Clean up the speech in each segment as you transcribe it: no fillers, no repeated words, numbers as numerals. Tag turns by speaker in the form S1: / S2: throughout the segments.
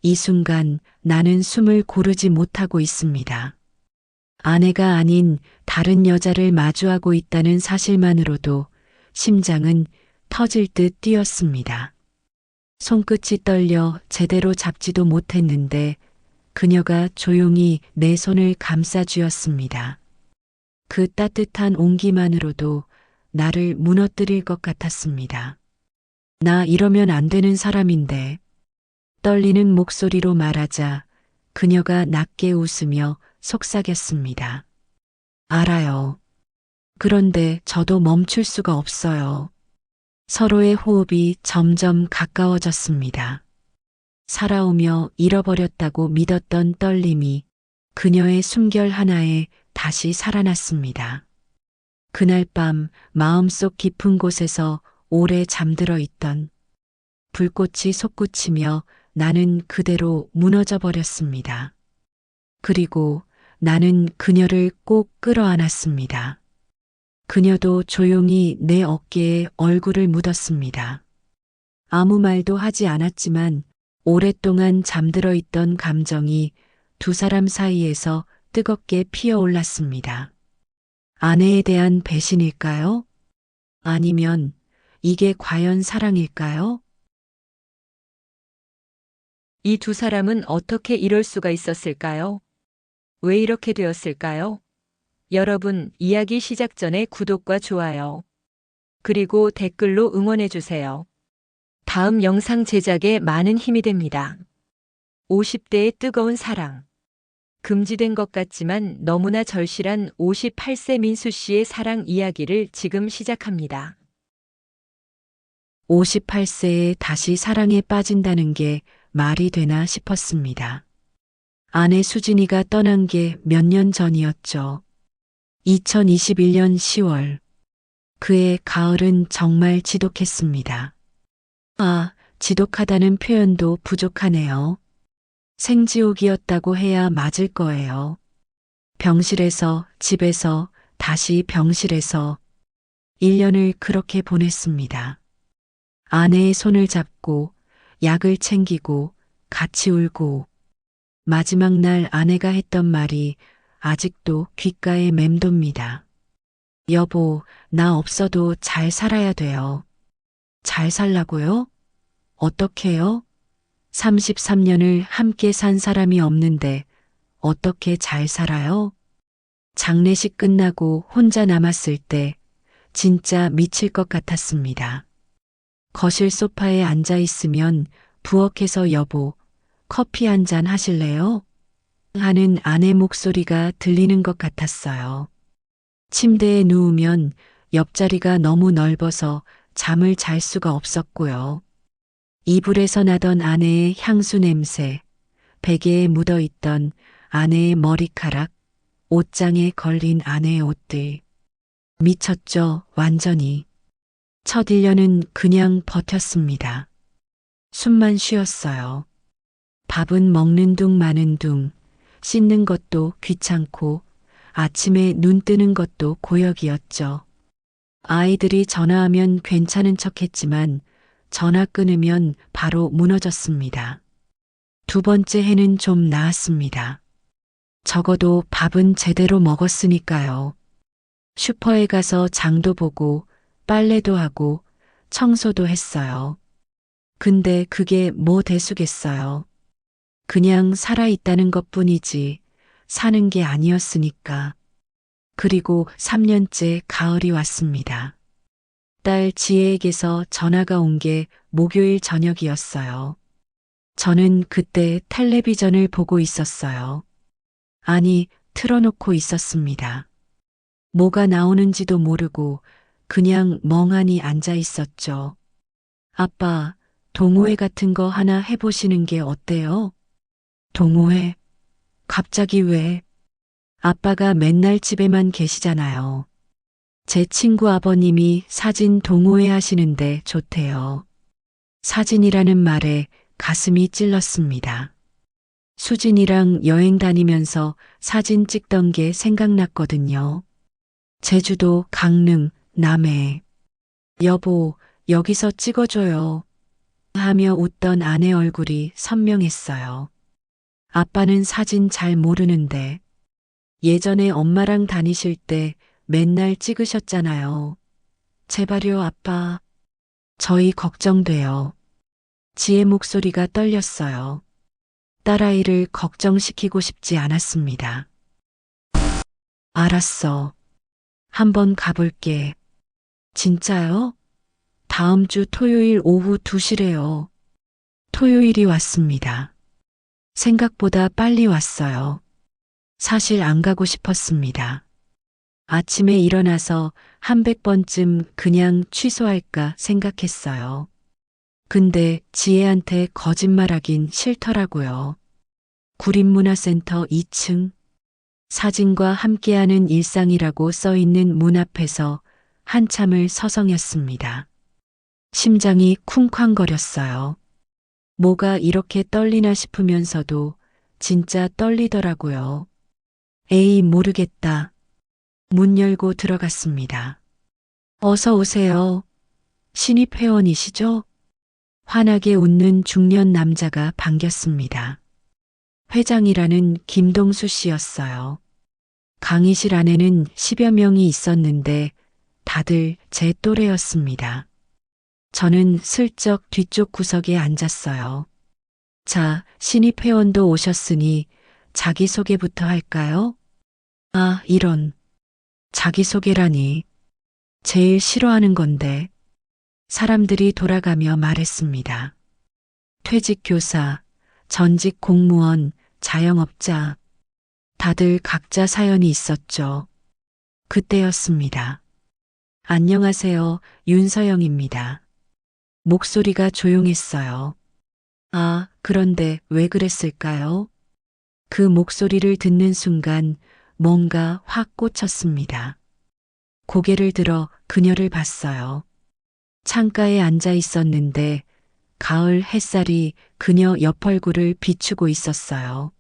S1: 이 순간 나는 숨을 고르지 못하고 있습니다. 아내가 아닌 다른 여자를 마주하고 있다는 사실만으로도 심장은 터질 듯 뛰었습니다. 손끝이 떨려 제대로 잡지도 못했는데 그녀가 조용히 내 손을 감싸 주었습니다. 그 따뜻한 온기만으로도 나를 무너뜨릴 것 같았습니다. 나 이러면 안 되는 사람인데. 떨리는 목소리로 말하자 그녀가 낮게 웃으며 속삭였습니다. 알아요. 그런데 저도 멈출 수가 없어요. 서로의 호흡이 점점 가까워졌습니다. 살아오며 잃어버렸다고 믿었던 떨림이 그녀의 숨결 하나에 다시 살아났습니다. 그날 밤 마음속 깊은 곳에서 오래 잠들어 있던 불꽃이 솟구치며 나는 그대로 무너져 버렸습니다. 그리고 나는 그녀를 꼭 끌어안았습니다. 그녀도 조용히 내 어깨에 얼굴을 묻었습니다. 아무 말도 하지 않았지만 오랫동안 잠들어 있던 감정이 두 사람 사이에서 뜨겁게 피어올랐습니다. 아내에 대한 배신일까요? 아니면 이게 과연 사랑일까요?
S2: 이 두 사람은 어떻게 이럴 수가 있었을까요? 왜 이렇게 되었을까요? 여러분, 이야기 시작 전에 구독과 좋아요, 그리고 댓글로 응원해주세요. 다음 영상 제작에 많은 힘이 됩니다. 50대의 뜨거운 사랑. 금지된 것 같지만 너무나 절실한 58세 민수 씨의 사랑 이야기를 지금 시작합니다.
S1: 58세에 다시 사랑에 빠진다는 게 말이 되나 싶었습니다. 아내 수진이가 떠난 게 몇 년 전이었죠. 2021년 10월. 그의 가을은 정말 지독했습니다. 아, 지독하다는 표현도 부족하네요. 생지옥이었다고 해야 맞을 거예요. 병실에서, 집에서, 다시 병실에서 1년을 그렇게 보냈습니다. 아내의 손을 잡고, 약을 챙기고, 같이 울고, 마지막 날 아내가 했던 말이 아직도 귓가에 맴돕니다. 여보, 나 없어도 잘 살아야 돼요. 잘 살라고요? 어떻게요? 33년을 함께 산 사람이 없는데 어떻게 잘 살아요? 장례식 끝나고 혼자 남았을 때 진짜 미칠 것 같았습니다. 거실 소파에 앉아 있으면 부엌에서 여보, 커피 한 잔 하실래요? 하는 아내 목소리가 들리는 것 같았어요. 침대에 누우면 옆자리가 너무 넓어서 잠을 잘 수가 없었고요. 이불에서 나던 아내의 향수 냄새, 베개에 묻어있던 아내의 머리카락, 옷장에 걸린 아내의 옷들. 미쳤죠, 완전히. 첫 1년은 그냥 버텼습니다. 숨만 쉬었어요. 밥은 먹는 둥 마는 둥, 씻는 것도 귀찮고 아침에 눈 뜨는 것도 고역이었죠. 아이들이 전화하면 괜찮은 척했지만 전화 끊으면 바로 무너졌습니다. 두 번째 해는 좀 나았습니다. 적어도 밥은 제대로 먹었으니까요. 슈퍼에 가서 장도 보고 빨래도 하고 청소도 했어요. 근데 그게 뭐 대수겠어요. 그냥 살아있다는 것뿐이지 사는 게 아니었으니까. 그리고 3년째 가을이 왔습니다. 딸 지혜에게서 전화가 온 게 목요일 저녁이었어요. 저는 그때 텔레비전을 보고 있었어요. 아니, 틀어놓고 있었습니다. 뭐가 나오는지도 모르고 그냥 멍하니 앉아 있었죠. 아빠, 동호회 같은 거 하나 해보시는 게 어때요? 동호회? 갑자기 왜? 아빠가 맨날 집에만 계시잖아요. 제 친구 아버님이 사진 동호회 하시는데 좋대요. 사진이라는 말에 가슴이 찔렀습니다. 수진이랑 여행 다니면서 사진 찍던 게 생각났거든요. 제주도, 강릉, 남해. 여보, 여기서 찍어줘요. 하며 웃던 아내 얼굴이 선명했어요. 아빠는 사진 잘 모르는데 예전에 엄마랑 다니실 때 맨날 찍으셨잖아요. 제발요, 아빠. 저희 걱정돼요. 지혜 목소리가 떨렸어요. 딸아이를 걱정시키고 싶지 않았습니다. 알았어. 한번 가볼게. 진짜요? 다음 주 토요일 오후 2시래요. 토요일이 왔습니다. 생각보다 빨리 왔어요. 사실 안 가고 싶었습니다. 아침에 일어나서 100번쯤 그냥 취소할까 생각했어요. 근데 지혜한테 거짓말하긴 싫더라고요. 구림문화센터 2층 사진과 함께하는 일상이라고 써 있는 문 앞에서 한참을 서성였습니다. 심장이 쿵쾅거렸어요. 뭐가 이렇게 떨리나 싶으면서도 진짜 떨리더라고요. 에이, 모르겠다. 문 열고 들어갔습니다. 어서 오세요. 신입 회원이시죠? 환하게 웃는 중년 남자가 반겼습니다. 회장이라는 김동수 씨였어요. 강의실 안에는 10여 명이 있었는데 다들 제 또래였습니다. 저는 슬쩍 뒤쪽 구석에 앉았어요. 자, 신입 회원도 오셨으니 자기소개부터 할까요? 아, 이런. 자기소개라니. 제일 싫어하는 건데. 사람들이 돌아가며 말했습니다. 퇴직 교사, 전직 공무원, 자영업자. 다들 각자 사연이 있었죠. 그때였습니다. 안녕하세요, 윤서영입니다. 목소리가 조용했어요. 아, 그런데 왜 그랬을까요? 그 목소리를 듣는 순간 뭔가 확 꽂혔습니다. 고개를 들어 그녀를 봤어요. 창가에 앉아 있었는데 가을 햇살이 그녀 옆 얼굴을 비추고 있었어요.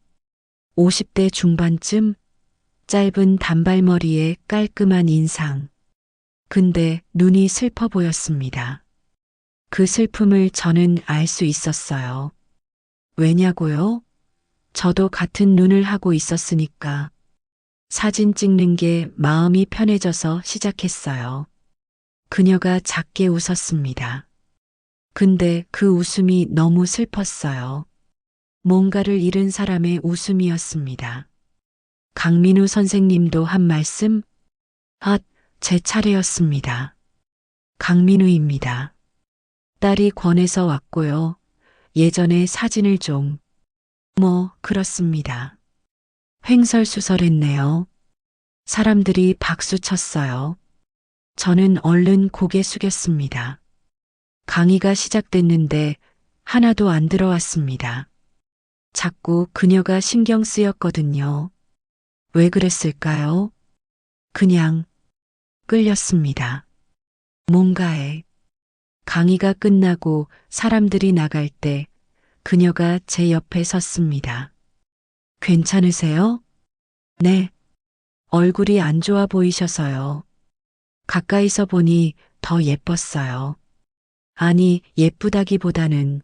S1: 50대 중반쯤 짧은 단발머리에 깔끔한 인상. 근데 눈이 슬퍼 보였습니다. 그 슬픔을 저는 알 수 있었어요. 왜냐고요? 저도 같은 눈을 하고 있었으니까. 사진 찍는 게 마음이 편해져서 시작했어요. 그녀가 작게 웃었습니다. 근데 그 웃음이 너무 슬펐어요. 뭔가를 잃은 사람의 웃음이었습니다. 강민우 선생님도 한 말씀? 아, 제 차례였습니다. 강민우입니다. 딸이 권해서 왔고요. 예전에 사진을 좀. 그렇습니다. 횡설수설했네요. 사람들이 박수 쳤어요. 저는 얼른 고개 숙였습니다. 강의가 시작됐는데 하나도 안 들어왔습니다. 자꾸 그녀가 신경 쓰였거든요. 왜 그랬을까요? 그냥 끌렸습니다. 뭔가에. 강의가 끝나고 사람들이 나갈 때 그녀가 제 옆에 섰습니다. 괜찮으세요? 네. 얼굴이 안 좋아 보이셔서요. 가까이서 보니 더 예뻤어요. 아니, 예쁘다기보다는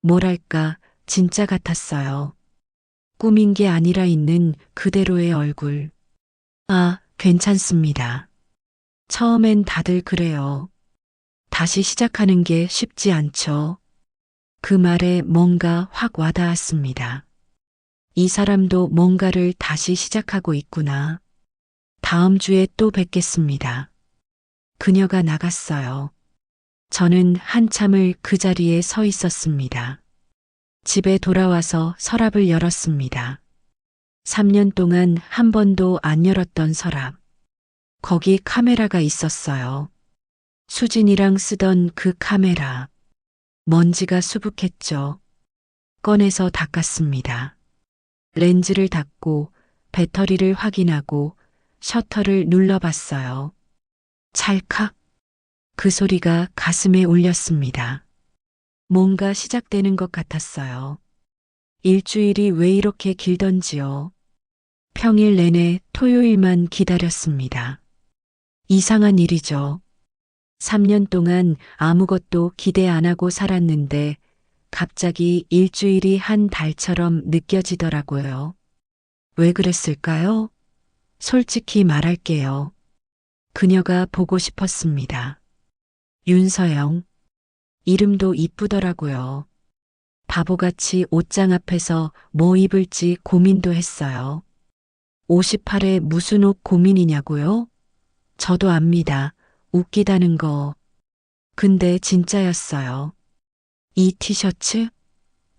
S1: 뭐랄까, 진짜 같았어요. 꾸민 게 아니라 있는 그대로의 얼굴. 아, 괜찮습니다. 처음엔 다들 그래요. 다시 시작하는 게 쉽지 않죠. 그 말에 뭔가 확 와닿았습니다. 이 사람도 뭔가를 다시 시작하고 있구나. 다음 주에 또 뵙겠습니다. 그녀가 나갔어요. 저는 한참을 그 자리에 서 있었습니다. 집에 돌아와서 서랍을 열었습니다. 3년 동안 한 번도 안 열었던 서랍. 거기 카메라가 있었어요. 수진이랑 쓰던 그 카메라. 먼지가 수북했죠. 꺼내서 닦았습니다. 렌즈를 닫고 배터리를 확인하고 셔터를 눌러봤어요. 찰칵. 그 소리가 가슴에 울렸습니다. 뭔가 시작되는 것 같았어요. 일주일이 왜 이렇게 길던지요. 평일 내내 토요일만 기다렸습니다. 이상한 일이죠. 3년 동안 아무것도 기대 안 하고 살았는데 갑자기 일주일이 한 달처럼 느껴지더라고요. 왜 그랬을까요? 솔직히 말할게요. 그녀가 보고 싶었습니다. 윤서영. 이름도 이쁘더라고요. 바보같이 옷장 앞에서 뭐 입을지 고민도 했어요. 58에 무슨 옷 고민이냐고요? 저도 압니다. 웃기다는 거. 근데 진짜였어요. 이 티셔츠?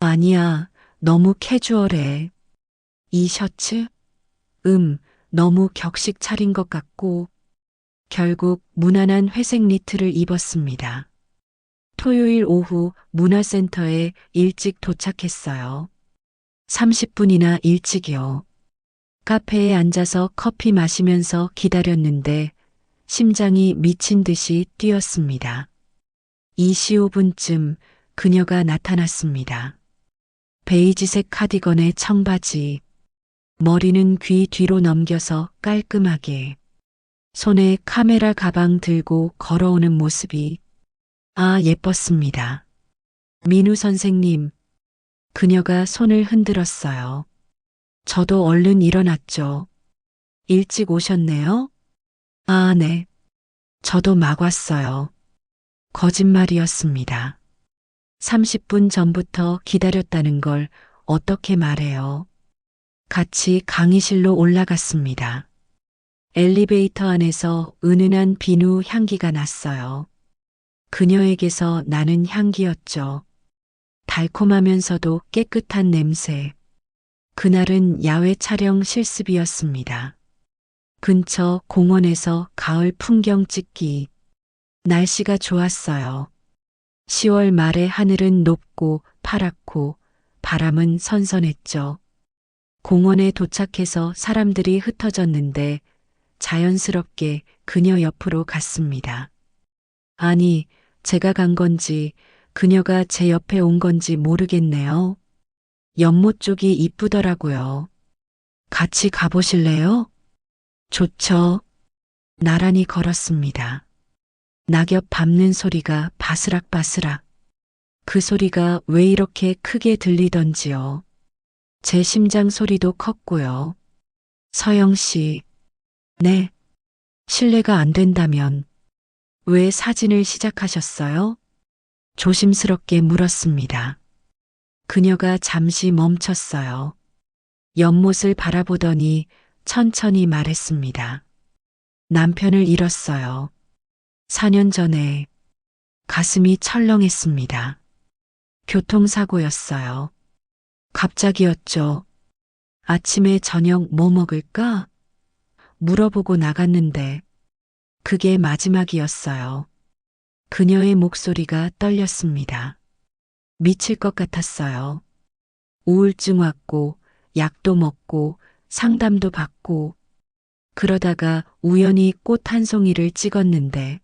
S1: 아니야. 너무 캐주얼해. 이 셔츠? 너무 격식 차린 것 같고. 결국 무난한 회색 니트를 입었습니다. 토요일 오후 문화센터에 일찍 도착했어요. 30분이나 일찍이요. 카페에 앉아서 커피 마시면서 기다렸는데 심장이 미친 듯이 뛰었습니다. 2시 5분쯤 그녀가 나타났습니다. 베이지색 카디건에 청바지, 머리는 귀 뒤로 넘겨서 깔끔하게, 손에 카메라 가방 들고 걸어오는 모습이 예뻤습니다. 민우 선생님, 그녀가 손을 흔들었어요. 저도 얼른 일어났죠. 일찍 오셨네요? 네. 저도 막 왔어요. 거짓말이었습니다. 30분 전부터 기다렸다는 걸 어떻게 말해요? 같이 강의실로 올라갔습니다. 엘리베이터 안에서 은은한 비누 향기가 났어요. 그녀에게서 나는 향기였죠. 달콤하면서도 깨끗한 냄새. 그날은 야외 촬영 실습이었습니다. 근처 공원에서 가을 풍경 찍기. 날씨가 좋았어요. 10월 말의 하늘은 높고 파랗고 바람은 선선했죠. 공원에 도착해서 사람들이 흩어졌는데 자연스럽게 그녀 옆으로 갔습니다. 아니, 제가 간 건지 그녀가 제 옆에 온 건지 모르겠네요. 연못 쪽이 이쁘더라고요. 같이 가보실래요? 좋죠. 나란히 걸었습니다. 낙엽 밟는 소리가 바스락바스락. 그 소리가 왜 이렇게 크게 들리던지요. 제 심장 소리도 컸고요. 서영 씨. 네. 실례가 안 된다면 왜 사진을 시작하셨어요? 조심스럽게 물었습니다. 그녀가 잠시 멈췄어요. 연못을 바라보더니 천천히 말했습니다. 남편을 잃었어요. 4년 전에 가슴이 철렁했습니다. 교통사고였어요. 갑자기였죠. 아침에 저녁 뭐 먹을까? 물어보고 나갔는데 그게 마지막이었어요. 그녀의 목소리가 떨렸습니다. 미칠 것 같았어요. 우울증 왔고 약도 먹고 상담도 받고 그러다가 우연히 꽃 한 송이를 찍었는데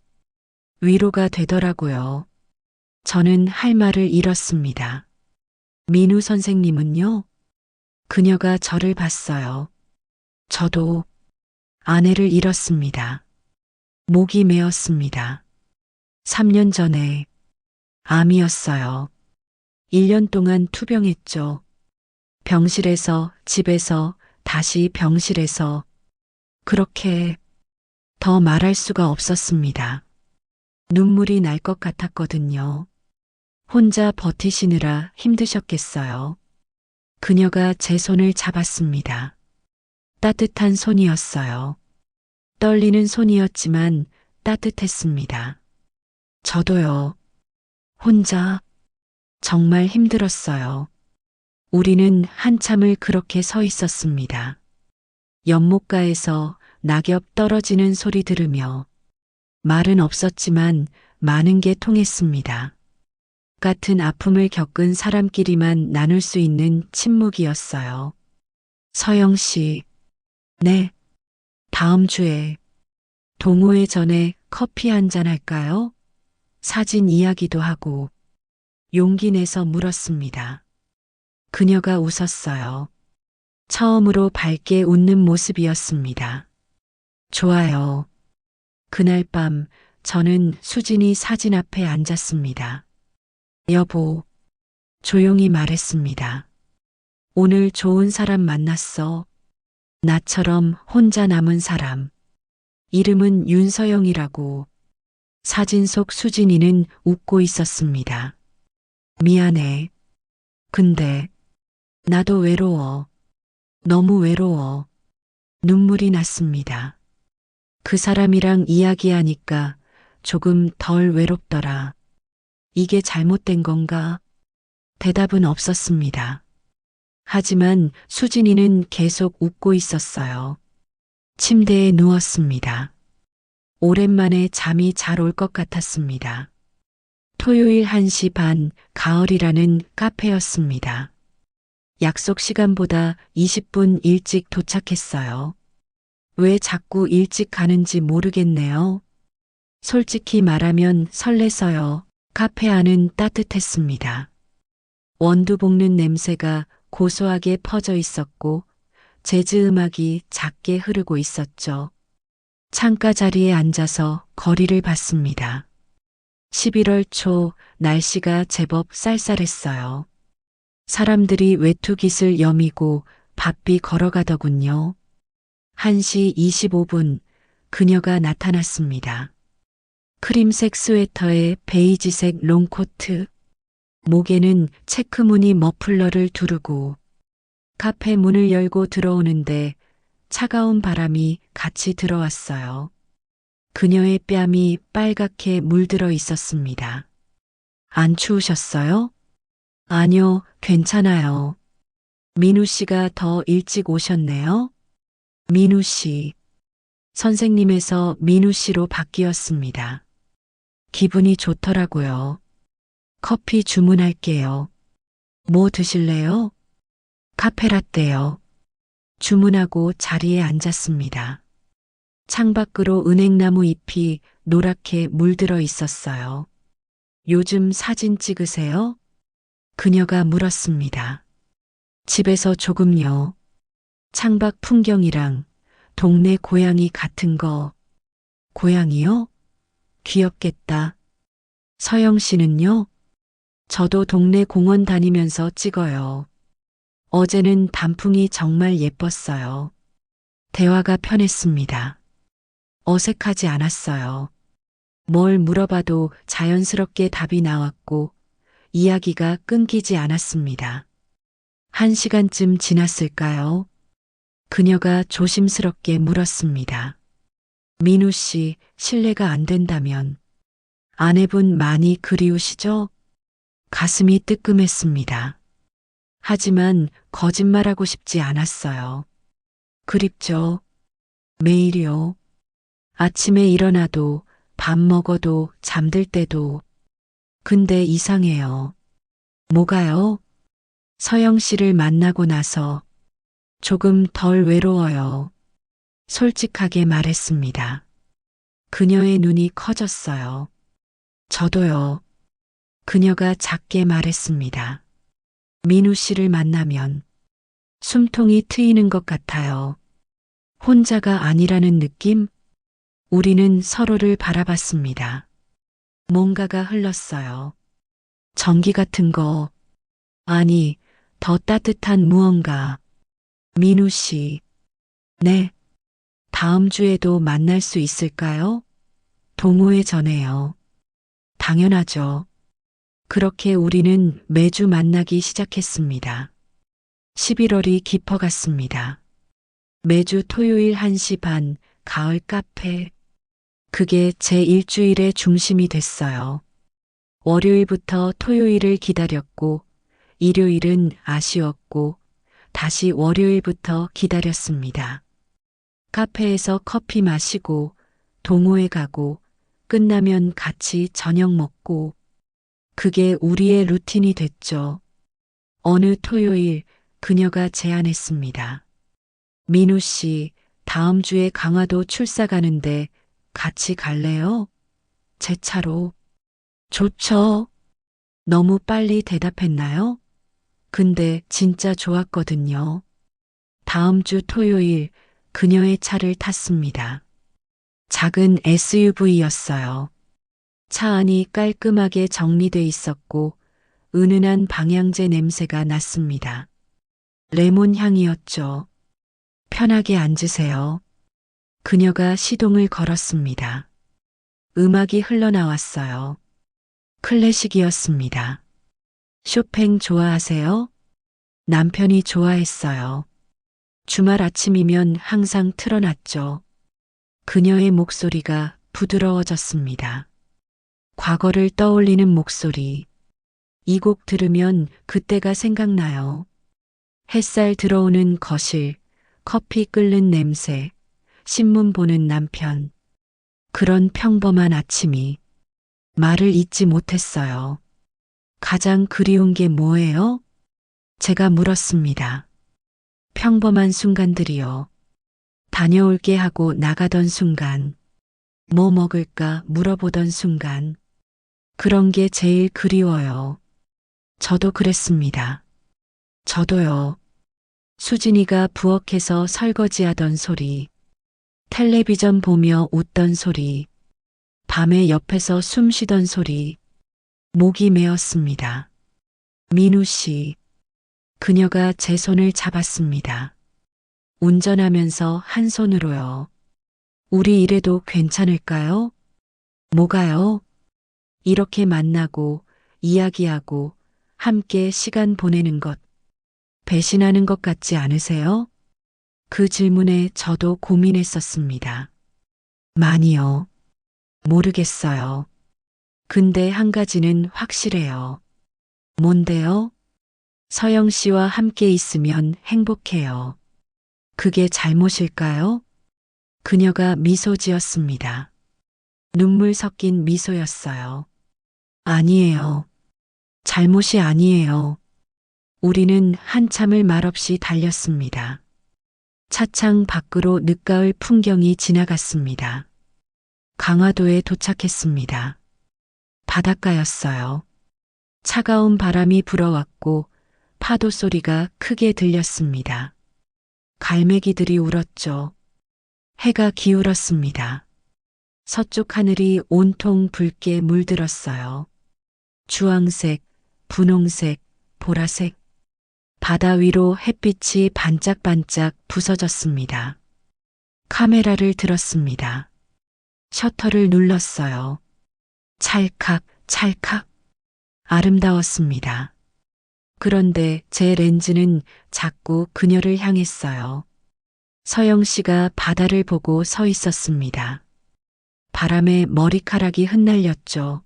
S1: 위로가 되더라고요. 저는 할 말을 잃었습니다. 민우 선생님은요? 그녀가 저를 봤어요. 저도 아내를 잃었습니다. 목이 메었습니다. 3년 전에 암이었어요. 1년 동안 투병했죠. 병실에서, 집에서, 다시 병실에서. 그렇게 더 말할 수가 없었습니다. 눈물이 날 것 같았거든요. 혼자 버티시느라 힘드셨겠어요. 그녀가 제 손을 잡았습니다. 따뜻한 손이었어요. 떨리는 손이었지만 따뜻했습니다. 저도요. 혼자 정말 힘들었어요. 우리는 한참을 그렇게 서 있었습니다. 연못가에서 낙엽 떨어지는 소리 들으며 말은 없었지만 많은 게 통했습니다. 같은 아픔을 겪은 사람끼리만 나눌 수 있는 침묵이었어요. 서영 씨, 네, 다음 주에 동호회 전에 커피 한잔 할까요? 사진 이야기도 하고 용기 내서 물었습니다. 그녀가 웃었어요. 처음으로 밝게 웃는 모습이었습니다. 좋아요. 그날 밤 저는 수진이 사진 앞에 앉았습니다. 여보, 조용히 말했습니다. 오늘 좋은 사람 만났어. 나처럼 혼자 남은 사람. 이름은 윤서영이라고. 사진 속 수진이는 웃고 있었습니다. 미안해. 근데 나도 외로워. 너무 외로워. 눈물이 났습니다. 그 사람이랑 이야기하니까 조금 덜 외롭더라. 이게 잘못된 건가? 대답은 없었습니다. 하지만 수진이는 계속 웃고 있었어요. 침대에 누웠습니다. 오랜만에 잠이 잘 올 것 같았습니다. 토요일 1시 반, 가을이라는 카페였습니다. 약속 시간보다 20분 일찍 도착했어요. 왜 자꾸 일찍 가는지 모르겠네요. 솔직히 말하면 설레서요. 카페 안은 따뜻했습니다. 원두 볶는 냄새가 고소하게 퍼져 있었고 재즈 음악이 작게 흐르고 있었죠. 창가 자리에 앉아서 거리를 봤습니다. 11월 초 날씨가 제법 쌀쌀했어요. 사람들이 외투깃을 여미고 바삐 걸어가더군요. 1시 25분 그녀가 나타났습니다. 크림색 스웨터에 베이지색 롱코트, 목에는 체크무늬 머플러를 두르고 카페 문을 열고 들어오는데 차가운 바람이 같이 들어왔어요. 그녀의 뺨이 빨갛게 물들어 있었습니다. 안 추우셨어요? 아니요, 괜찮아요. 민우 씨가 더 일찍 오셨네요. 민우 씨. 선생님에서 민우 씨로 바뀌었습니다. 기분이 좋더라고요. 커피 주문할게요. 뭐 드실래요? 카페라떼요. 주문하고 자리에 앉았습니다. 창밖으로 은행나무 잎이 노랗게 물들어 있었어요. 요즘 사진 찍으세요? 그녀가 물었습니다. 집에서 조금요. 창밖 풍경이랑 동네 고양이 같은 거. 고양이요? 귀엽겠다. 서영 씨는요? 저도 동네 공원 다니면서 찍어요. 어제는 단풍이 정말 예뻤어요. 대화가 편했습니다. 어색하지 않았어요. 뭘 물어봐도 자연스럽게 답이 나왔고 이야기가 끊기지 않았습니다. 1시간쯤 지났을까요? 그녀가 조심스럽게 물었습니다. 민우 씨, 실례가 안 된다면 아내분 많이 그리우시죠? 가슴이 뜨끔했습니다. 하지만 거짓말하고 싶지 않았어요. 그립죠? 매일이요. 아침에 일어나도 밥 먹어도 잠들 때도. 근데 이상해요. 뭐가요? 서영 씨를 만나고 나서 조금 덜 외로워요. 솔직하게 말했습니다. 그녀의 눈이 커졌어요. 저도요. 그녀가 작게 말했습니다. 민우 씨를 만나면 숨통이 트이는 것 같아요. 혼자가 아니라는 느낌? 우리는 서로를 바라봤습니다. 뭔가가 흘렀어요. 전기 같은 거. 아니, 더 따뜻한 무언가. 민우 씨. 네. 다음 주에도 만날 수 있을까요? 동호회 전에요. 당연하죠. 그렇게 우리는 매주 만나기 시작했습니다. 11월이 깊어갔습니다. 매주 토요일 1시 반, 가을 카페. 그게 제 일주일의 중심이 됐어요. 월요일부터 토요일을 기다렸고, 일요일은 아쉬웠고, 다시 월요일부터 기다렸습니다. 카페에서 커피 마시고, 동호회 가고, 끝나면 같이 저녁 먹고, 그게 우리의 루틴이 됐죠. 어느 토요일 그녀가 제안했습니다. 민우 씨, 다음 주에 강화도 출사 가는데 같이 갈래요? 제 차로. 좋죠. 너무 빨리 대답했나요? 근데 진짜 좋았거든요. 다음 주 토요일 그녀의 차를 탔습니다. 작은 SUV였어요. 차 안이 깔끔하게 정리돼 있었고 은은한 방향제 냄새가 났습니다. 레몬 향이었죠. 편하게 앉으세요. 그녀가 시동을 걸었습니다. 음악이 흘러나왔어요. 클래식이었습니다. 쇼팽 좋아하세요? 남편이 좋아했어요. 주말 아침이면 항상 틀어놨죠. 그녀의 목소리가 부드러워졌습니다. 과거를 떠올리는 목소리. 이 곡 들으면 그때가 생각나요. 햇살 들어오는 거실, 커피 끓는 냄새, 신문 보는 남편. 그런 평범한 아침이 말을 잇지 못했어요. 가장 그리운 게 뭐예요? 제가 물었습니다. 평범한 순간들이요. 다녀올게 하고 나가던 순간, 뭐 먹을까 물어보던 순간, 그런 게 제일 그리워요. 저도 그랬습니다. 저도요. 수진이가 부엌에서 설거지하던 소리, 텔레비전 보며 웃던 소리, 밤에 옆에서 숨 쉬던 소리, 목이 메었습니다. 민우 씨, 그녀가 제 손을 잡았습니다. 운전하면서 한 손으로요. 우리 이래도 괜찮을까요? 뭐가요? 이렇게 만나고, 이야기하고, 함께 시간 보내는 것, 배신하는 것 같지 않으세요? 그 질문에 저도 고민했었습니다. 많이요. 모르겠어요. 근데 한 가지는 확실해요. 뭔데요? 서영 씨와 함께 있으면 행복해요. 그게 잘못일까요? 그녀가 미소 지었습니다. 눈물 섞인 미소였어요. 아니에요. 잘못이 아니에요. 우리는 한참을 말없이 달렸습니다. 차창 밖으로 늦가을 풍경이 지나갔습니다. 강화도에 도착했습니다. 바닷가였어요. 차가운 바람이 불어왔고 파도 소리가 크게 들렸습니다. 갈매기들이 울었죠. 해가 기울었습니다. 서쪽 하늘이 온통 붉게 물들었어요. 주황색, 분홍색, 보라색. 바다 위로 햇빛이 반짝반짝 부서졌습니다. 카메라를 들었습니다. 셔터를 눌렀어요. 찰칵, 찰칵. 아름다웠습니다. 그런데 제 렌즈는 자꾸 그녀를 향했어요. 서영 씨가 바다를 보고 서 있었습니다. 바람에 머리카락이 흩날렸죠.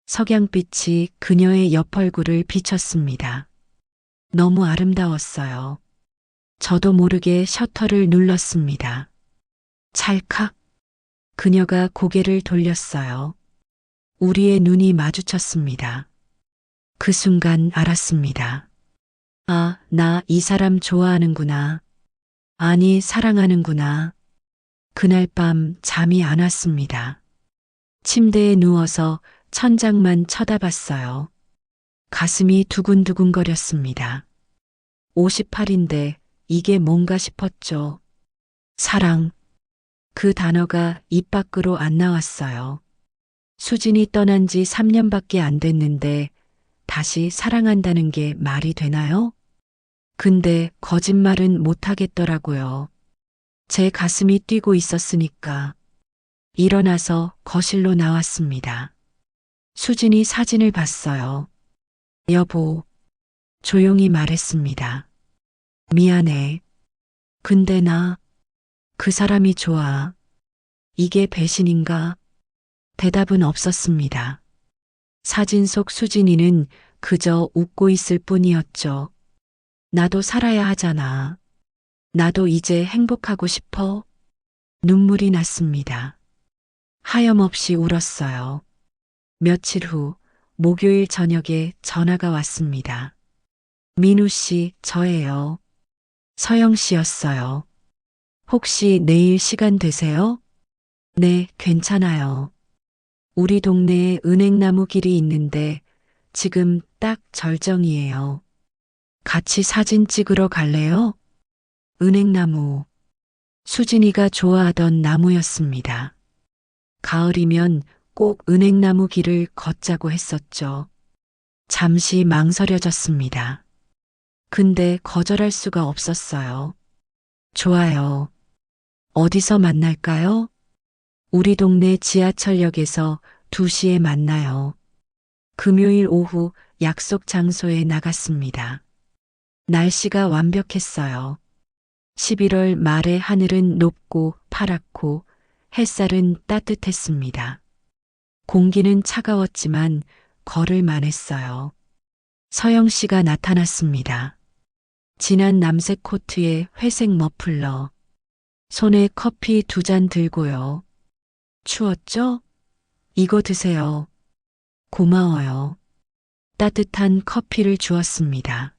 S1: 석양빛이 그녀의 옆 얼굴을 비쳤습니다. 너무 아름다웠어요. 저도 모르게 셔터를 눌렀습니다. 찰칵. 그녀가 고개를 돌렸어요. 우리의 눈이 마주쳤습니다. 그 순간 알았습니다. 아, 나 이 사람 좋아하는구나. 아니, 사랑하는구나. 그날 밤 잠이 안 왔습니다. 침대에 누워서 천장만 쳐다봤어요. 가슴이 두근두근거렸습니다. 58인데 이게 뭔가 싶었죠. 사랑. 그 단어가 입 밖으로 안 나왔어요. 수진이 떠난 지 3년밖에 안 됐는데 다시 사랑한다는 게 말이 되나요? 근데 거짓말은 못하겠더라고요. 제 가슴이 뛰고 있었으니까. 일어나서 거실로 나왔습니다. 수진이 사진을 봤어요. 여보, 조용히 말했습니다. 미안해. 근데 나 그 사람이 좋아. 이게 배신인가? 대답은 없었습니다. 사진 속 수진이는 그저 웃고 있을 뿐이었죠. 나도 살아야 하잖아. 나도 이제 행복하고 싶어. 눈물이 났습니다. 하염없이 울었어요. 며칠 후 목요일 저녁에 전화가 왔습니다. 민우 씨, 저예요. 서영 씨였어요. 혹시 내일 시간 되세요? 네, 괜찮아요. 우리 동네에 은행나무 길이 있는데 지금 딱 절정이에요. 같이 사진 찍으러 갈래요? 은행나무. 수진이가 좋아하던 나무였습니다. 가을이면 꼭 은행나무 길을 걷자고 했었죠. 잠시 망설여졌습니다. 근데 거절할 수가 없었어요. 좋아요. 어디서 만날까요? 우리 동네 지하철역에서 2시에 만나요. 금요일 오후 약속 장소에 나갔습니다. 날씨가 완벽했어요. 11월 말의 하늘은 높고 파랗고 햇살은 따뜻했습니다. 공기는 차가웠지만 걸을 만했어요. 서영 씨가 나타났습니다. 진한 남색 코트에 회색 머플러, 손에 커피 2잔 들고요. 추웠죠? 이거 드세요. 고마워요. 따뜻한 커피를 주었습니다.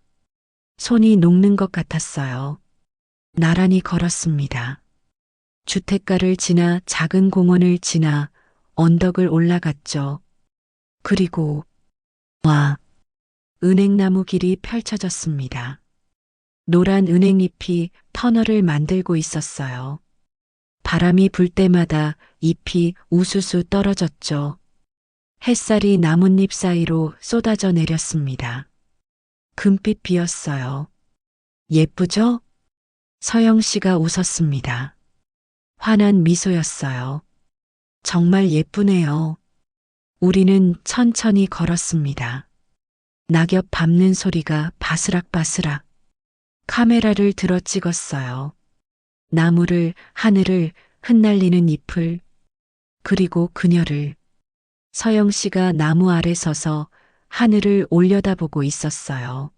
S1: 손이 녹는 것 같았어요. 나란히 걸었습니다. 주택가를 지나 작은 공원을 지나 언덕을 올라갔죠. 그리고 은행나무 길이 펼쳐졌습니다. 노란 은행잎이 터널을 만들고 있었어요. 바람이 불 때마다 잎이 우수수 떨어졌죠. 햇살이 나뭇잎 사이로 쏟아져 내렸습니다. 금빛 비었어요. 예쁘죠? 서영 씨가 웃었습니다. 환한 미소였어요. 정말 예쁘네요. 우리는 천천히 걸었습니다. 낙엽 밟는 소리가 바스락바스락. 카메라를 들어 찍었어요. 나무를, 하늘을, 흩날리는 잎을, 그리고 그녀를. 서영 씨가 나무 아래 서서 하늘을 올려다보고 있었어요.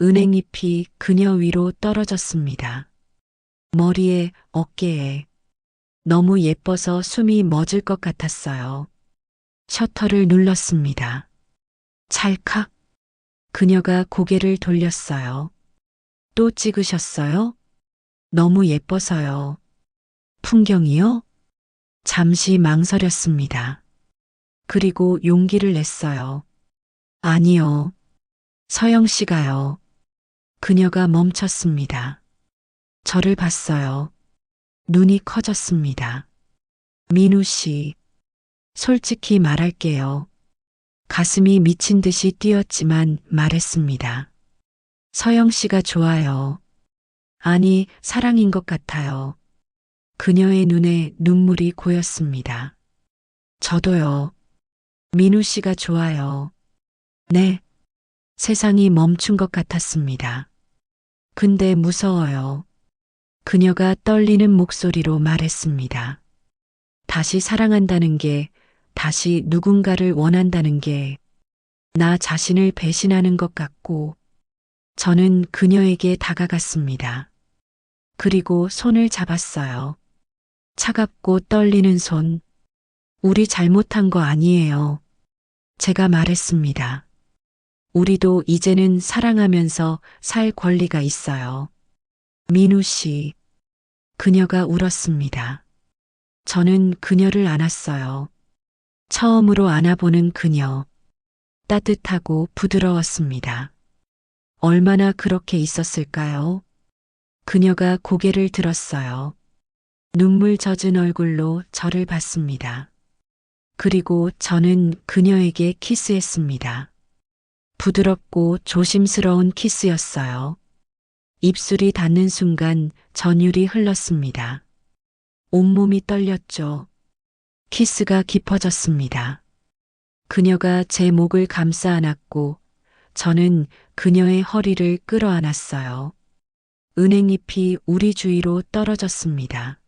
S1: 은행잎이 그녀 위로 떨어졌습니다. 머리에, 어깨에. 너무 예뻐서 숨이 멎을 것 같았어요. 셔터를 눌렀습니다. 찰칵. 그녀가 고개를 돌렸어요. 또 찍으셨어요? 너무 예뻐서요. 풍경이요? 잠시 망설였습니다. 그리고 용기를 냈어요. 아니요. 서영 씨가요. 그녀가 멈췄습니다. 저를 봤어요. 눈이 커졌습니다. 민우 씨, 솔직히 말할게요. 가슴이 미친 듯이 뛰었지만 말했습니다. 서영 씨가 좋아요. 아니, 사랑인 것 같아요. 그녀의 눈에 눈물이 고였습니다. 저도요. 민우 씨가 좋아요. 네. 세상이 멈춘 것 같았습니다. 근데 무서워요. 그녀가 떨리는 목소리로 말했습니다. 다시 사랑한다는 게, 다시 누군가를 원한다는 게, 나 자신을 배신하는 것 같고, 저는 그녀에게 다가갔습니다. 그리고 손을 잡았어요. 차갑고 떨리는 손. 우리 잘못한 거 아니에요. 제가 말했습니다. 우리도 이제는 사랑하면서 살 권리가 있어요. 민우 씨. 그녀가 울었습니다. 저는 그녀를 안았어요. 처음으로 안아보는 그녀. 따뜻하고 부드러웠습니다. 얼마나 그렇게 있었을까요? 그녀가 고개를 들었어요. 눈물 젖은 얼굴로 저를 봤습니다. 그리고 저는 그녀에게 키스했습니다. 부드럽고 조심스러운 키스였어요. 입술이 닿는 순간 전율이 흘렀습니다. 온몸이 떨렸죠. 키스가 깊어졌습니다. 그녀가 제 목을 감싸 안았고 저는 그녀의 허리를 끌어안았어요. 은행잎이 우리 주위로 떨어졌습니다.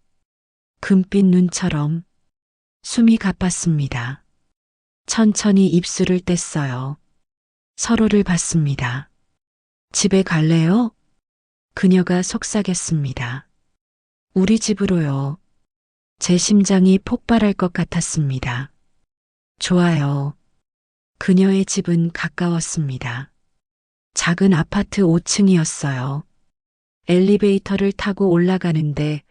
S1: 금빛 눈처럼 숨이 가빴습니다. 천천히 입술을 뗐어요. 서로를 봤습니다. 집에 갈래요? 그녀가 속삭였습니다. 우리 집으로요. 제 심장이 폭발할 것 같았습니다. 좋아요. 그녀의 집은 가까웠습니다. 작은 아파트 5층이었어요. 엘리베이터를 타고 올라가는데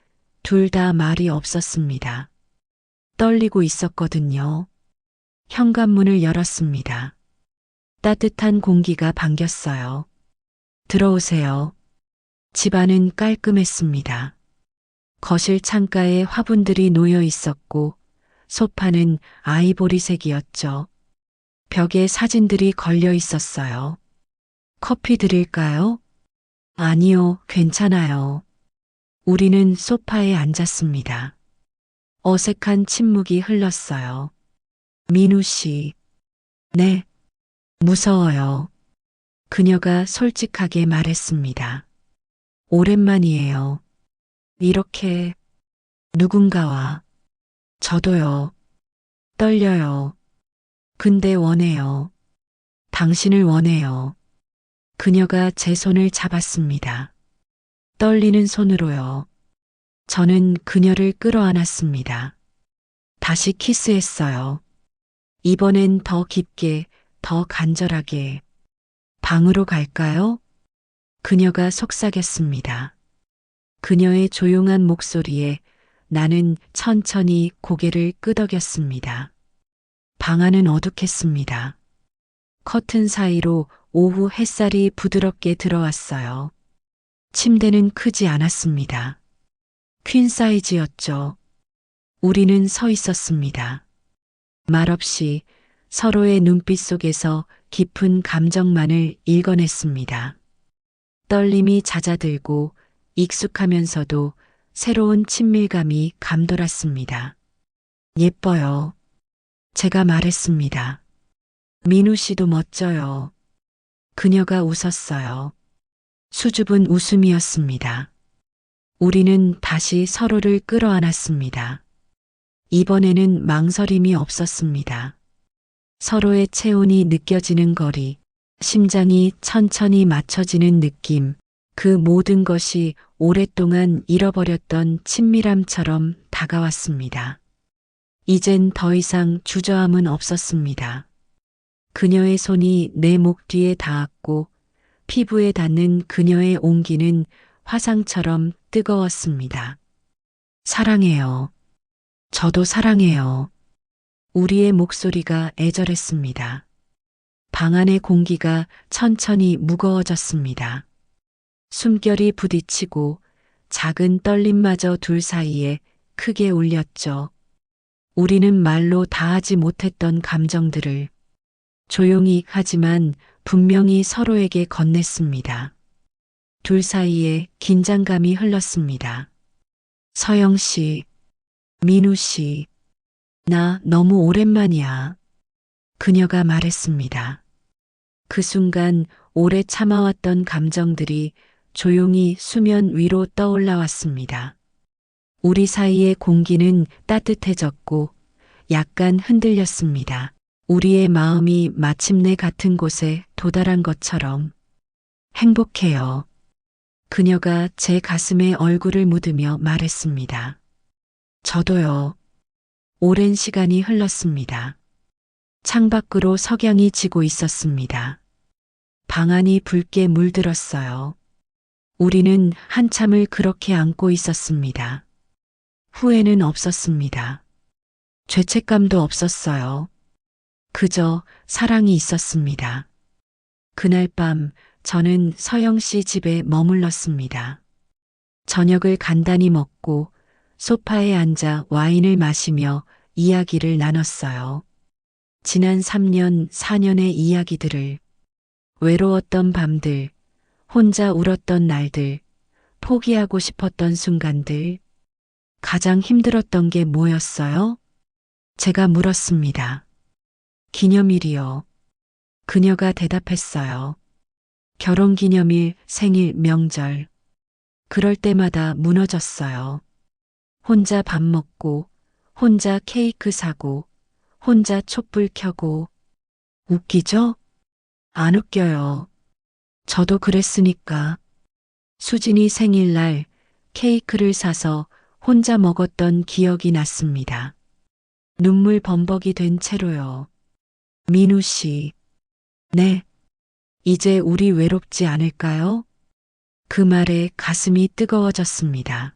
S1: 둘 다 말이 없었습니다. 떨리고 있었거든요. 현관문을 열었습니다. 따뜻한 공기가 반겼어요. 들어오세요. 집안은 깔끔했습니다. 거실 창가에 화분들이 놓여 있었고 소파는 아이보리색이었죠. 벽에 사진들이 걸려 있었어요. 커피 드릴까요? 아니요, 괜찮아요. 우리는 소파에 앉았습니다. 어색한 침묵이 흘렀어요. 민우 씨. 네. 무서워요. 그녀가 솔직하게 말했습니다. 오랜만이에요. 이렇게 누군가와 저도요. 떨려요. 근데 원해요. 당신을 원해요. 그녀가 제 손을 잡았습니다. 떨리는 손으로요. 저는 그녀를 끌어안았습니다. 다시 키스했어요. 이번엔 더 깊게, 더 간절하게. 방으로 갈까요? 그녀가 속삭였습니다. 그녀의 조용한 목소리에 나는 천천히 고개를 끄덕였습니다. 방 안은 어둑했습니다. 커튼 사이로 오후 햇살이 부드럽게 들어왔어요. 침대는 크지 않았습니다. 퀸 사이즈였죠. 우리는 서 있었습니다. 말없이 서로의 눈빛 속에서 깊은 감정만을 읽어냈습니다. 떨림이 잦아들고 익숙하면서도 새로운 친밀감이 감돌았습니다. 예뻐요. 제가 말했습니다. 민우 씨도 멋져요. 그녀가 웃었어요. 수줍은 웃음이었습니다. 우리는 다시 서로를 끌어안았습니다. 이번에는 망설임이 없었습니다. 서로의 체온이 느껴지는 거리, 심장이 천천히 맞춰지는 느낌, 그 모든 것이 오랫동안 잃어버렸던 친밀함처럼 다가왔습니다. 이젠 더 이상 주저함은 없었습니다. 그녀의 손이 내 목 뒤에 닿았고 피부에 닿는 그녀의 온기는 화상처럼 뜨거웠습니다. 사랑해요. 저도 사랑해요. 우리의 목소리가 애절했습니다. 방 안의 공기가 천천히 무거워졌습니다. 숨결이 부딪히고 작은 떨림마저 둘 사이에 크게 울렸죠. 우리는 말로 다하지 못했던 감정들을 조용히 하지만 분명히 서로에게 건넸습니다. 둘 사이에 긴장감이 흘렀습니다. 서영 씨, 민우 씨, 나 너무 오랜만이야. 그녀가 말했습니다. 그 순간 오래 참아왔던 감정들이 조용히 수면 위로 떠올라왔습니다. 우리 사이의 공기는 따뜻해졌고 약간 흔들렸습니다. 우리의 마음이 마침내 같은 곳에 도달한 것처럼 행복해요. 그녀가 제 가슴에 얼굴을 묻으며 말했습니다. 저도요. 오랜 시간이 흘렀습니다. 창밖으로 석양이 지고 있었습니다. 방 안이 붉게 물들었어요. 우리는 한참을 그렇게 안고 있었습니다. 후회는 없었습니다. 죄책감도 없었어요. 그저 사랑이 있었습니다. 그날 밤 저는 서영 씨 집에 머물렀습니다. 저녁을 간단히 먹고 소파에 앉아 와인을 마시며 이야기를 나눴어요. 지난 3년, 4년의 이야기들을, 외로웠던 밤들, 혼자 울었던 날들, 포기하고 싶었던 순간들, 가장 힘들었던 게 뭐였어요? 제가 물었습니다. 기념일이요. 그녀가 대답했어요. 결혼기념일, 생일, 명절. 그럴 때마다 무너졌어요. 혼자 밥 먹고, 혼자 케이크 사고, 혼자 촛불 켜고. 웃기죠? 안 웃겨요. 저도 그랬으니까. 수진이 생일날 케이크를 사서 혼자 먹었던 기억이 났습니다. 눈물 범벅이 된 채로요. 민우 씨. 네. 이제 우리 외롭지 않을까요? 그 말에 가슴이 뜨거워졌습니다.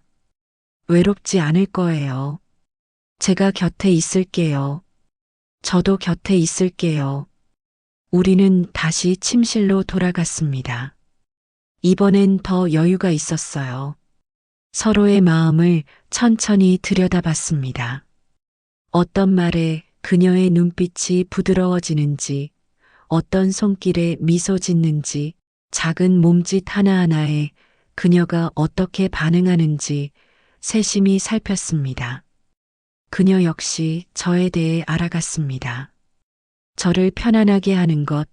S1: 외롭지 않을 거예요. 제가 곁에 있을게요. 저도 곁에 있을게요. 우리는 다시 침실로 돌아갔습니다. 이번엔 더 여유가 있었어요. 서로의 마음을 천천히 들여다봤습니다. 어떤 말에 그녀의 눈빛이 부드러워지는지, 어떤 손길에 미소 짓는지, 작은 몸짓 하나하나에 그녀가 어떻게 반응하는지 세심히 살폈습니다. 그녀 역시 저에 대해 알아갔습니다. 저를 편안하게 하는 것,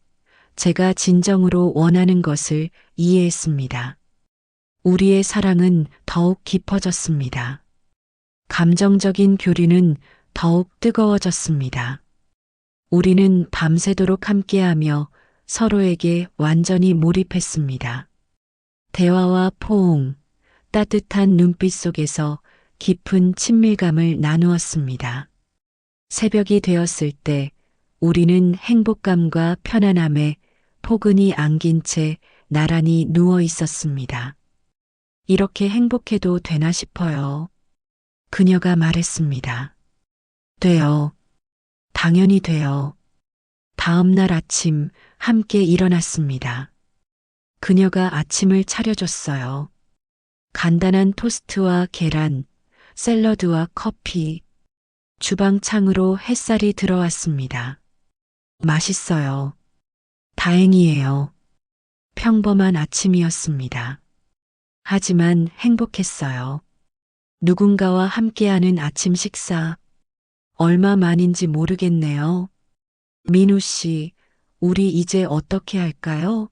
S1: 제가 진정으로 원하는 것을 이해했습니다. 우리의 사랑은 더욱 깊어졌습니다. 감정적인 교류는 더욱 뜨거워졌습니다. 우리는 밤새도록 함께하며 서로에게 완전히 몰입했습니다. 대화와 포옹, 따뜻한 눈빛 속에서 깊은 친밀감을 나누었습니다. 새벽이 되었을 때 우리는 행복감과 편안함에 포근히 안긴 채 나란히 누워 있었습니다. 이렇게 행복해도 되나 싶어요. 그녀가 말했습니다. 돼요. 당연히 돼요. 다음 날 아침 함께 일어났습니다. 그녀가 아침을 차려줬어요. 간단한 토스트와 계란, 샐러드와 커피. 주방 창으로 햇살이 들어왔습니다. 맛있어요. 다행이에요. 평범한 아침이었습니다. 하지만 행복했어요. 누군가와 함께하는 아침 식사. 얼마 만인지 모르겠네요. 민우 씨, 우리 이제 어떻게 할까요?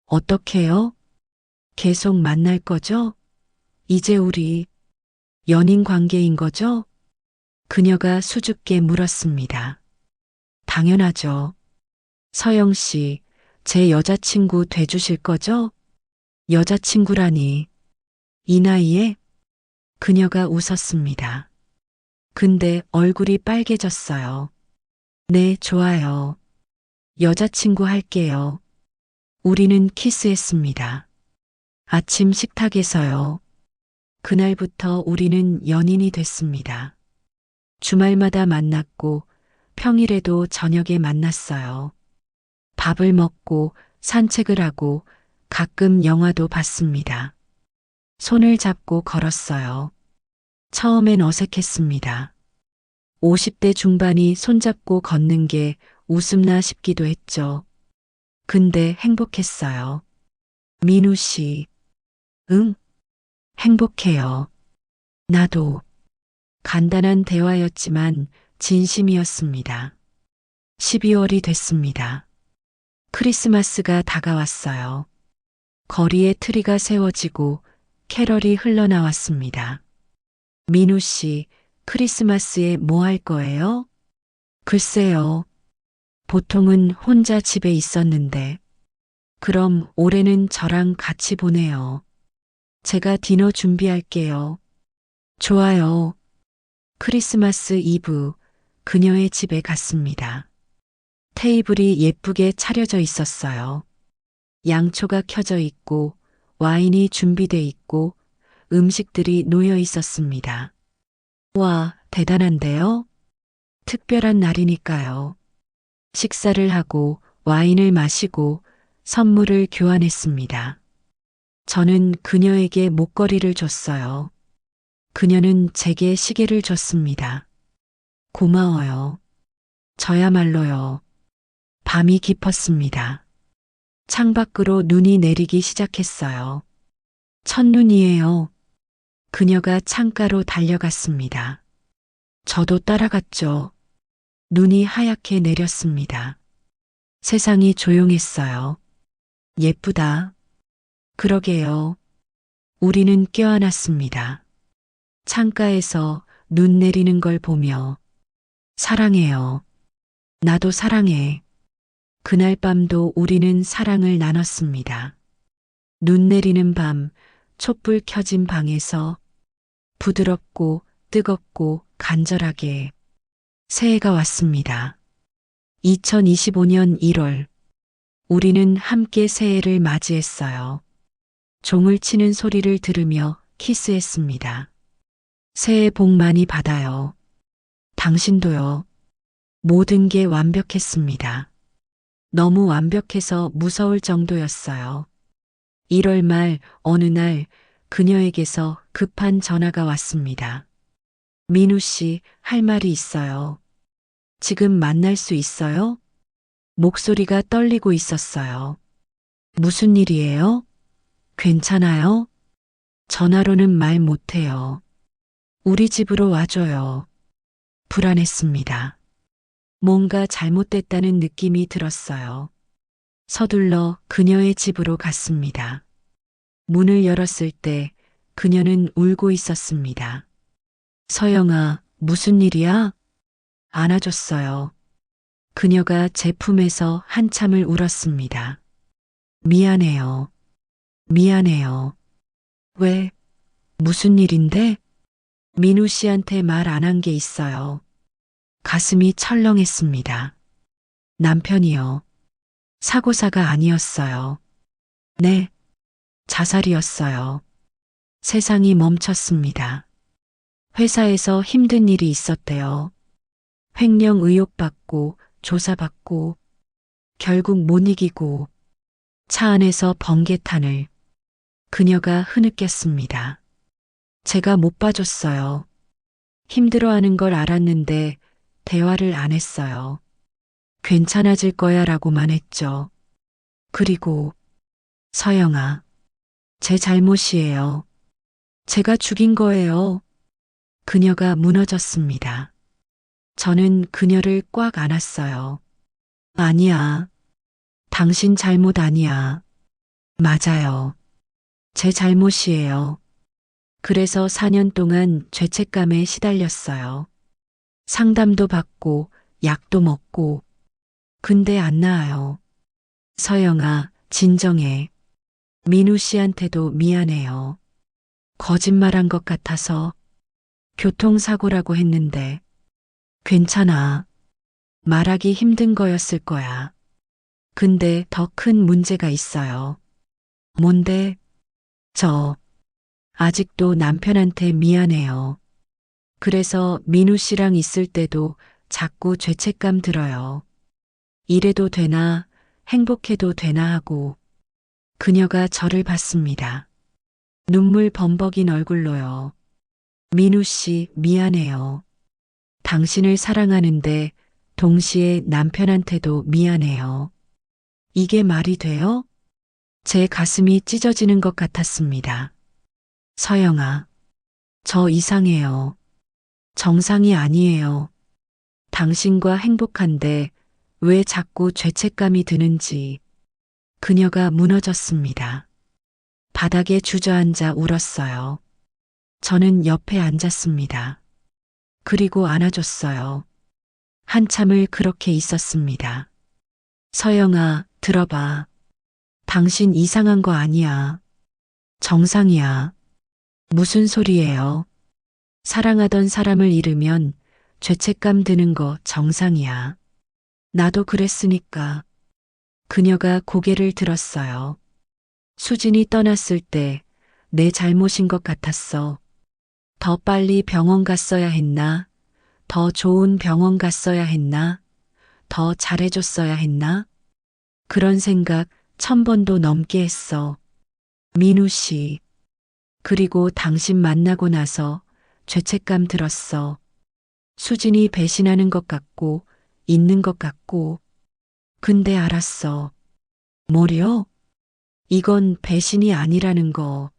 S1: 어떻게요? 계속 만날 거죠? 이제 우리 연인 관계인 거죠? 그녀가 수줍게 물었습니다. 당연하죠. 서영 씨, 제 여자친구 돼주실 거죠? 여자친구라니. 이 나이에? 그녀가 웃었습니다. 근데 얼굴이 빨개졌어요. 네, 좋아요. 여자친구 할게요. 우리는 키스했습니다. 아침 식탁에서요. 그날부터 우리는 연인이 됐습니다. 주말마다 만났고 평일에도 저녁에 만났어요. 밥을 먹고 산책을 하고 가끔 영화도 봤습니다. 손을 잡고 걸었어요. 처음엔 어색했습니다. 50대 중반이 손잡고 걷는 게 웃음나 싶기도 했죠. 근데 행복했어요. 민우 씨. 응? 행복해요. 나도. 간단한 대화였지만 진심이었습니다. 12월이 됐습니다. 크리스마스가 다가왔어요. 거리에 트리가 세워지고 캐럴이 흘러나왔습니다. 민우 씨, 크리스마스에 뭐 할 거예요? 글쎄요. 보통은 혼자 집에 있었는데. 그럼 올해는 저랑 같이 보내요. 제가 디너 준비할게요. 좋아요. 크리스마스 이브, 그녀의 집에 갔습니다. 테이블이 예쁘게 차려져 있었어요. 양초가 켜져 있고, 와인이 준비돼 있고, 음식들이 놓여 있었습니다. 와, 대단한데요? 특별한 날이니까요. 식사를 하고, 와인을 마시고, 선물을 교환했습니다. 저는 그녀에게 목걸이를 줬어요. 그녀는 제게 시계를 줬습니다. 고마워요. 저야말로요. 밤이 깊었습니다. 창밖으로 눈이 내리기 시작했어요. 첫눈이에요. 그녀가 창가로 달려갔습니다. 저도 따라갔죠. 눈이 하얗게 내렸습니다. 세상이 조용했어요. 예쁘다. 그러게요. 우리는 껴안았습니다. 창가에서 눈 내리는 걸 보며 사랑해요. 나도 사랑해. 그날 밤도 우리는 사랑을 나눴습니다. 눈 내리는 밤, 촛불 켜진 방에서 부드럽고 뜨겁고 간절하게 새해가 왔습니다. 2025년 1월, 우리는 함께 새해를 맞이했어요. 종을 치는 소리를 들으며 키스했습니다. 새해 복 많이 받아요. 당신도요. 모든 게 완벽했습니다. 너무 완벽해서 무서울 정도였어요. 1월 말 어느 날 그녀에게서 급한 전화가 왔습니다. 민우 씨, 할 말이 있어요. 지금 만날 수 있어요? 목소리가 떨리고 있었어요. 무슨 일이에요? 괜찮아요? 전화로는 말 못해요. 우리 집으로 와줘요. 불안했습니다. 뭔가 잘못됐다는 느낌이 들었어요. 서둘러 그녀의 집으로 갔습니다. 문을 열었을 때 그녀는 울고 있었습니다. 서영아, 무슨 일이야? 안아줬어요. 그녀가 제 품에서 한참을 울었습니다. 미안해요. 미안해요. 왜? 무슨 일인데? 민우 씨한테 말 안 한 게 있어요. 가슴이 철렁했습니다. 남편이요. 사고사가 아니었어요. 네, 자살이었어요. 세상이 멈췄습니다. 회사에서 힘든 일이 있었대요. 횡령 의혹받고 조사받고 결국 못 이기고 차 안에서 번개탄을 그녀가 흐느꼈습니다. 제가 못 봐줬어요. 힘들어하는 걸 알았는데 대화를 안 했어요. 괜찮아질 거야 라고만 했죠. 그리고 서영아, 제 잘못이에요. 제가 죽인 거예요. 그녀가 무너졌습니다. 저는 그녀를 꽉 안았어요. 아니야. 당신 잘못 아니야. 맞아요. 제 잘못이에요. 그래서 4년 동안 죄책감에 시달렸어요. 상담도 받고 약도 먹고 근데 안 나아요. 서영아, 진정해. 민우 씨한테도 미안해요. 거짓말한 것 같아서 교통사고라고 했는데 괜찮아. 말하기 힘든 거였을 거야. 근데 더 큰 문제가 있어요. 뭔데? 저 아직도 남편한테 미안해요. 그래서 민우 씨랑 있을 때도 자꾸 죄책감 들어요. 이래도 되나, 행복해도 되나 하고 그녀가 저를 봤습니다. 눈물 범벅인 얼굴로요. 민우 씨, 미안해요. 당신을 사랑하는데 동시에 남편한테도 미안해요. 이게 말이 돼요? 제 가슴이 찢어지는 것 같았습니다. 서영아, 저 이상해요. 정상이 아니에요. 당신과 행복한데 왜 자꾸 죄책감이 드는지. 그녀가 무너졌습니다. 바닥에 주저앉아 울었어요. 저는 옆에 앉았습니다. 그리고 안아줬어요. 한참을 그렇게 있었습니다. 서영아, 들어봐. 당신 이상한 거 아니야. 정상이야. 무슨 소리예요? 사랑하던 사람을 잃으면 죄책감 드는 거 정상이야. 나도 그랬으니까. 그녀가 고개를 들었어요. 수진이 떠났을 때 내 잘못인 것 같았어. 더 빨리 병원 갔어야 했나? 더 좋은 병원 갔어야 했나? 더 잘해줬어야 했나? 그런 생각 1000번도 넘게 했어. 민우 씨. 그리고 당신 만나고 나서 죄책감 들었어. 수진이 배신하는 것 같고, 있는 것 같고. 근데 알았어. 뭐려? 이건 배신이 아니라는 거.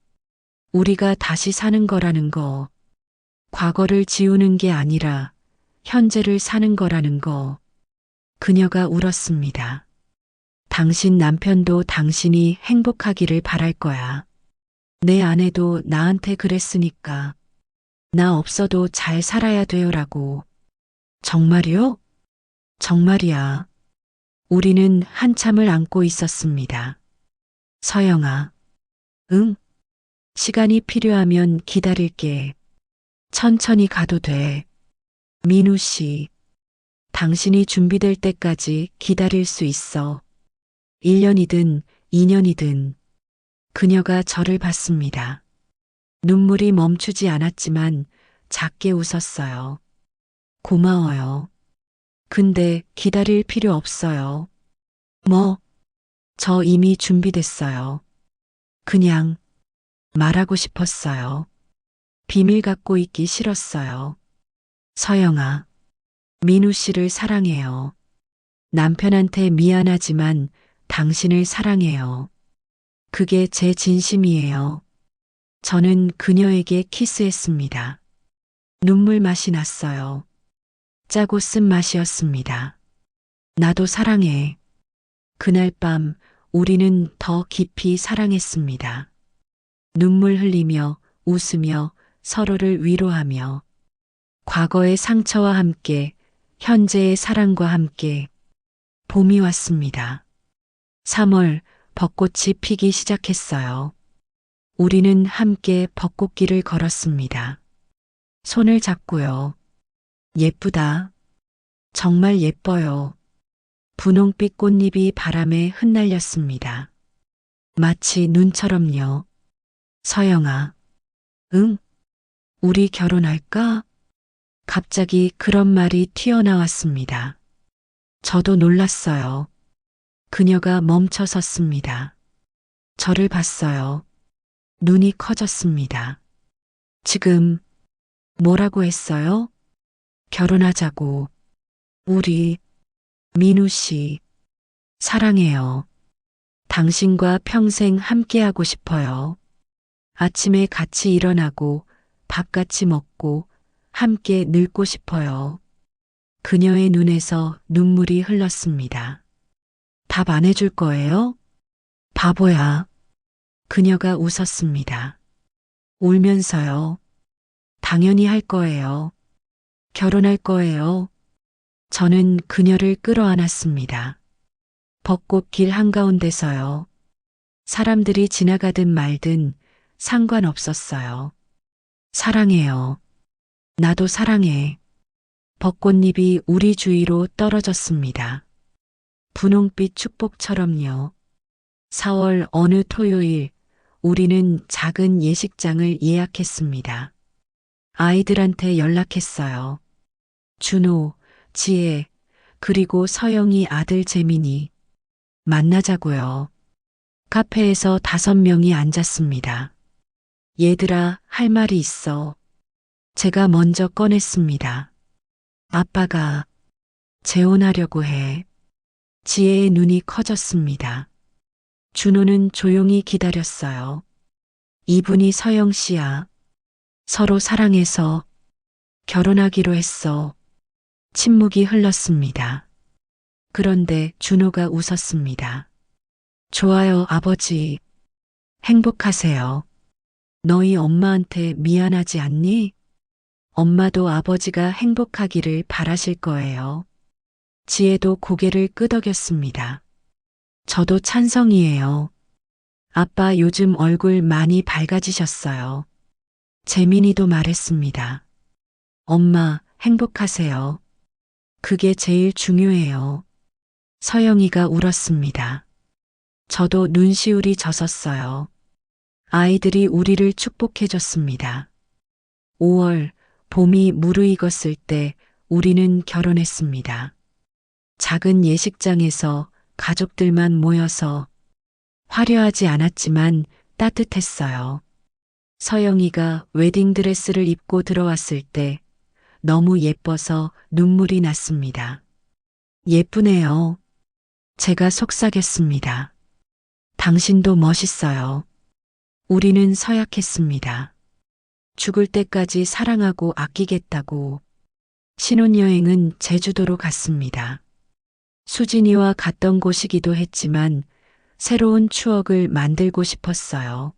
S1: 우리가 다시 사는 거라는 거. 과거를 지우는 게 아니라 현재를 사는 거라는 거. 그녀가 울었습니다. 당신 남편도 당신이 행복하기를 바랄 거야. 내 아내도 나한테 그랬으니까. 나 없어도 잘 살아야 돼요라고. 정말이요? 정말이야. 우리는 한참을 안고 있었습니다. 서영아. 응? 시간이 필요하면 기다릴게. 천천히 가도 돼. 민우 씨. 당신이 준비될 때까지 기다릴 수 있어. 1년이든 2년이든. 그녀가 저를 봤습니다. 눈물이 멈추지 않았지만 작게 웃었어요. 고마워요. 근데 기다릴 필요 없어요. 뭐? 저 이미 준비됐어요. 그냥 말하고 싶었어요. 비밀 갖고 있기 싫었어요. 서영아, 민우 씨를 사랑해요. 남편한테 미안하지만 당신을 사랑해요. 그게 제 진심이에요. 저는 그녀에게 키스했습니다. 눈물 맛이 났어요. 짜고 쓴 맛이었습니다. 나도 사랑해. 그날 밤 우리는 더 깊이 사랑했습니다. 눈물 흘리며 웃으며 서로를 위로하며 과거의 상처와 함께 현재의 사랑과 함께 봄이 왔습니다. 3월 벚꽃이 피기 시작했어요. 우리는 함께 벚꽃길을 걸었습니다. 손을 잡고요. 예쁘다. 정말 예뻐요. 분홍빛 꽃잎이 바람에 흩날렸습니다. 마치 눈처럼요. 서영아, 응? 우리 결혼할까? 갑자기 그런 말이 튀어나왔습니다. 저도 놀랐어요. 그녀가 멈춰 섰습니다. 저를 봤어요. 눈이 커졌습니다. 지금 뭐라고 했어요? 결혼하자고. 우리 민우 씨 사랑해요. 당신과 평생 함께하고 싶어요. 아침에 같이 일어나고 밥 같이 먹고 함께 늙고 싶어요. 그녀의 눈에서 눈물이 흘렀습니다. 답 안 해줄 거예요? 바보야. 그녀가 웃었습니다. 울면서요. 당연히 할 거예요. 결혼할 거예요. 저는 그녀를 끌어안았습니다. 벚꽃 길 한가운데서요. 사람들이 지나가든 말든 상관없었어요. 사랑해요. 나도 사랑해. 벚꽃잎이 우리 주위로 떨어졌습니다. 분홍빛 축복처럼요. 4월 어느 토요일 우리는 작은 예식장을 예약했습니다. 아이들한테 연락했어요. 준호, 지혜, 그리고 서영이 아들 재민이 만나자고요. 카페에서 5명이 앉았습니다. 얘들아, 할 말이 있어. 제가 먼저 꺼냈습니다. 아빠가 재혼하려고 해. 지혜의 눈이 커졌습니다. 준호는 조용히 기다렸어요. 이분이 서영 씨야. 서로 사랑해서 결혼하기로 했어. 침묵이 흘렀습니다. 그런데 준호가 웃었습니다. 좋아요, 아버지. 행복하세요. 너희 엄마한테 미안하지 않니? 엄마도 아버지가 행복하기를 바라실 거예요. 지혜도 고개를 끄덕였습니다. 저도 찬성이에요. 아빠 요즘 얼굴 많이 밝아지셨어요. 재민이도 말했습니다. 엄마, 행복하세요. 그게 제일 중요해요. 서영이가 울었습니다. 저도 눈시울이 젖었어요. 아이들이 우리를 축복해줬습니다. 5월 봄이 무르익었을 때 우리는 결혼했습니다. 작은 예식장에서 가족들만 모여서 화려하지 않았지만 따뜻했어요. 서영이가 웨딩드레스를 입고 들어왔을 때 너무 예뻐서 눈물이 났습니다. 예쁘네요. 제가 속삭였습니다. 당신도 멋있어요. 우리는 서약했습니다. 죽을 때까지 사랑하고 아끼겠다고. 신혼여행은 제주도로 갔습니다. 수진이와 갔던 곳이기도 했지만 새로운 추억을 만들고 싶었어요.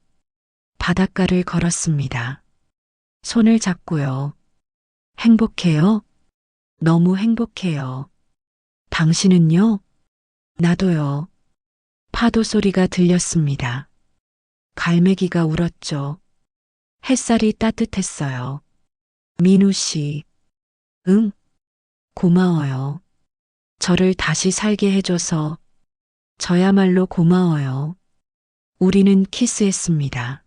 S1: 바닷가를 걸었습니다. 손을 잡고요. 행복해요? 너무 행복해요. 당신은요? 나도요. 파도 소리가 들렸습니다. 갈매기가 울었죠. 햇살이 따뜻했어요. 민우 씨. 응? 고마워요. 저를 다시 살게 해줘서 저야말로 고마워요. 우리는 키스했습니다.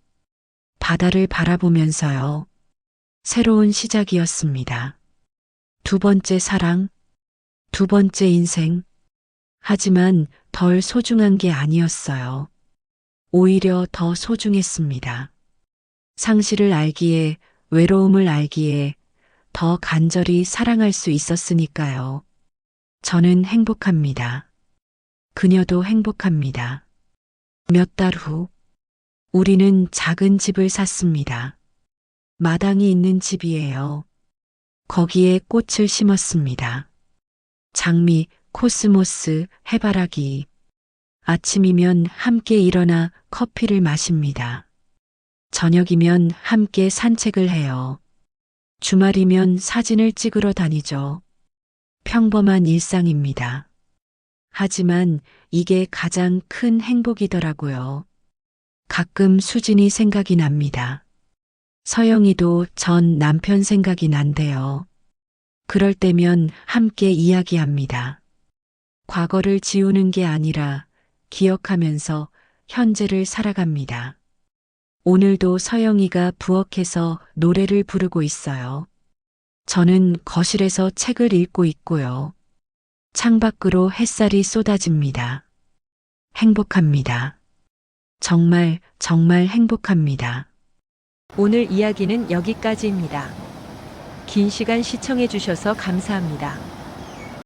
S1: 바다를 바라보면서요. 새로운 시작이었습니다. 두 번째 사랑, 두 번째 인생. 하지만 덜 소중한 게 아니었어요. 오히려 더 소중했습니다. 상실을 알기에, 외로움을 알기에, 더 간절히 사랑할 수 있었으니까요. 저는 행복합니다. 그녀도 행복합니다. 몇 달 후, 우리는 작은 집을 샀습니다. 마당이 있는 집이에요. 거기에 꽃을 심었습니다. 장미, 코스모스, 해바라기. 아침이면 함께 일어나 커피를 마십니다. 저녁이면 함께 산책을 해요. 주말이면 사진을 찍으러 다니죠. 평범한 일상입니다. 하지만 이게 가장 큰 행복이더라고요. 가끔 수진이 생각이 납니다. 서영이도 전 남편 생각이 난대요. 그럴 때면 함께 이야기합니다. 과거를 지우는 게 아니라 기억하면서 현재를 살아갑니다. 오늘도 서영이가 부엌에서 노래를 부르고 있어요. 저는 거실에서 책을 읽고 있고요. 창밖으로 햇살이 쏟아집니다. 행복합니다. 정말, 정말 행복합니다.
S2: 오늘 이야기는 여기까지입니다. 긴 시간 시청해 주셔서 감사합니다.